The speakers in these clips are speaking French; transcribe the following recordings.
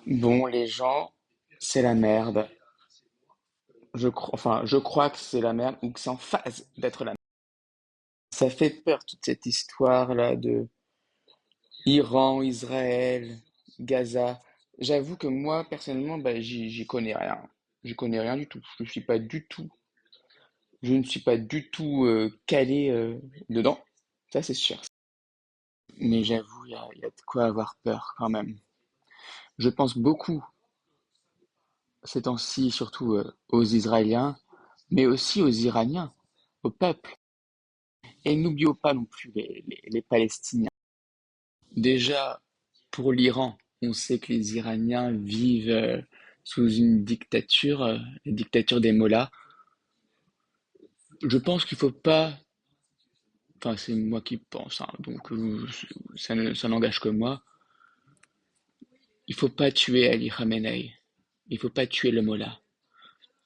Bon, les gens, c'est la merde. Je crois que c'est la merde ou que c'est en phase d'être la merde. Ça fait peur toute cette histoire-là de Iran, Israël, Gaza. J'avoue que moi, personnellement, bah, j'y connais rien. J'y connais rien du tout. Je ne suis pas du tout calé dedans. Ça, c'est sûr. Mais j'avoue, il y a de quoi avoir peur quand même. Je pense beaucoup ces temps-ci, surtout aux Israéliens, mais aussi aux Iraniens, au peuple. Et n'oublions pas non plus les Palestiniens. Déjà, pour l'Iran, on sait que les Iraniens vivent sous une dictature, la dictature des mollahs. Je pense qu'il faut pas, enfin c'est moi qui pense, hein, donc ça n'engage que moi, il faut pas tuer Ali Khamenei, il faut pas tuer le mollah.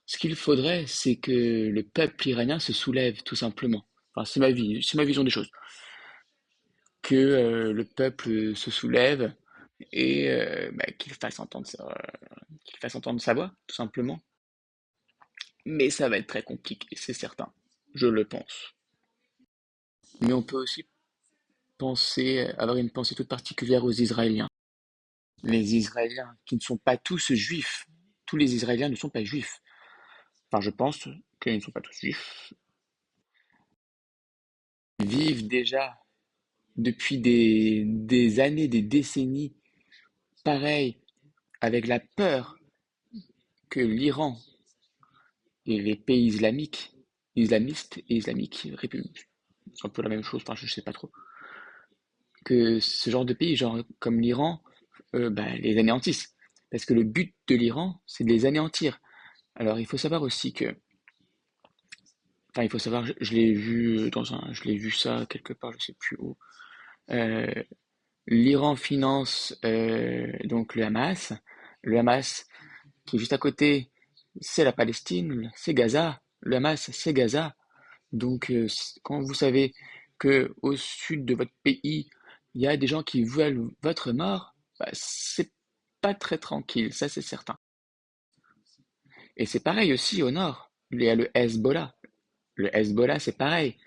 Ce qu'il faudrait, c'est que le peuple iranien se soulève, tout simplement. Enfin, c'est ma vision des choses. Que le peuple se soulève et bah, qu'il fasse entendre sa voix, tout simplement. Mais ça va être très compliqué, c'est certain. Je le pense. Mais on peut aussi avoir une pensée toute particulière aux Israéliens. Les Israéliens, qui ne sont pas tous juifs. Tous les Israéliens ne sont pas juifs. Enfin, je pense qu'ils ne sont pas tous juifs. Ils vivent déjà depuis des années, des décennies, pareil, avec la peur que l'Iran et les pays islamistes et islamiques, c'est un peu la même chose, enfin je sais pas trop, que ce genre de pays, genre comme l'Iran, bah, les anéantissent. Parce que le but de l'Iran, c'est de les anéantir. Alors il faut savoir aussi que, enfin il faut savoir, je l'ai vu je l'ai vu ça quelque part, je sais plus où. Euh, L'Iran finance donc le Hamas. Le Hamas qui est juste à côté, c'est la Palestine, c'est Gaza. Le Hamas, c'est Gaza. Donc, quand vous savez que au sud de votre pays, il y a des gens qui veulent votre mort, bah, c'est pas très tranquille, ça c'est certain. Et c'est pareil aussi au nord. Il y a le Hezbollah. Le Hezbollah, c'est pareil.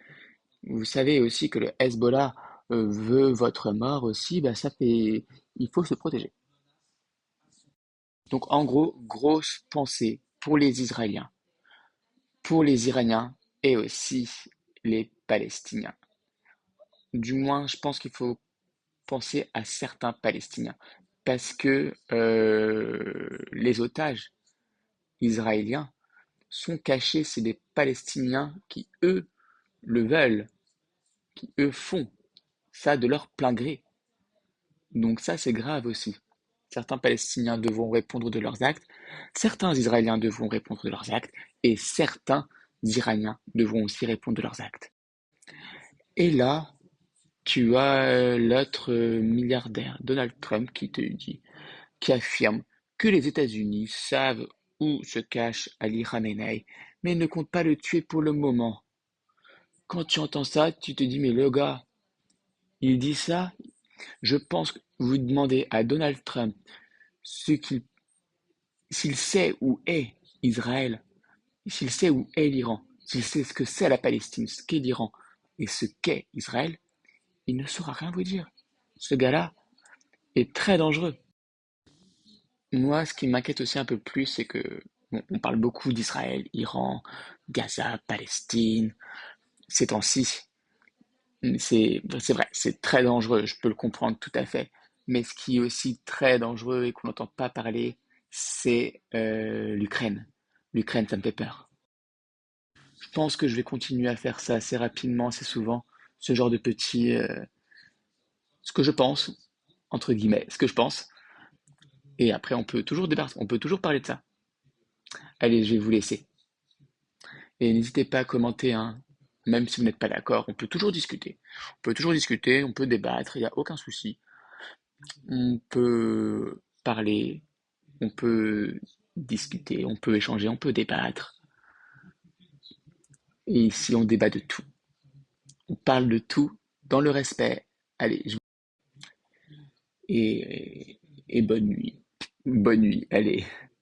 Vous savez aussi que le Hezbollah veut votre mort aussi, bah ça fait, il faut se protéger. Donc en gros, grosse pensée pour les Iraniens et aussi les Palestiniens. Du moins, je pense qu'il faut penser à certains Palestiniens. Parce que les otages israéliens sont cachés, c'est des Palestiniens qui, eux, le veulent, qui, eux, font ça de leur plein gré. Donc ça, c'est grave aussi. Certains Palestiniens devront répondre de leurs actes, certains Israéliens devront répondre de leurs actes, et certains Iraniens devront aussi répondre de leurs actes. Et là, tu as l'autre milliardaire, Donald Trump, qui affirme que les États-Unis savent où se cache Ali Khamenei, mais ne comptent pas le tuer pour le moment. Quand tu entends ça, tu te dis, mais le gars, il dit ça? Je pense que vous demandez à Donald Trump ce qu'il, s'il sait où est Israël, s'il sait où est l'Iran, s'il sait ce que c'est la Palestine, ce qu'est l'Iran et ce qu'est Israël, il ne saura rien vous dire. Ce gars-là est très dangereux. Moi, ce qui m'inquiète aussi un peu plus, c'est que bon, on parle beaucoup d'Israël, Iran, Gaza, Palestine, ces temps-ci. C'est vrai, c'est très dangereux, je peux le comprendre tout à fait. Mais ce qui est aussi très dangereux et qu'on n'entend pas parler, c'est l'Ukraine. L'Ukraine, ça me fait peur. Je pense que je vais continuer à faire ça assez rapidement, assez souvent, ce genre de petit, ce que je pense, entre guillemets, ce que je pense. Et après, on peut toujours débattre, on peut toujours parler de ça. Allez, je vais vous laisser. Et n'hésitez pas à commenter, hein. Même si vous n'êtes pas d'accord, on peut toujours discuter. On peut toujours discuter, on peut débattre, il n'y a aucun souci. On peut parler, on peut discuter, on peut échanger, on peut débattre. Et ici, on débat de tout. On parle de tout dans le respect. Allez, et bonne nuit. Bonne nuit, allez.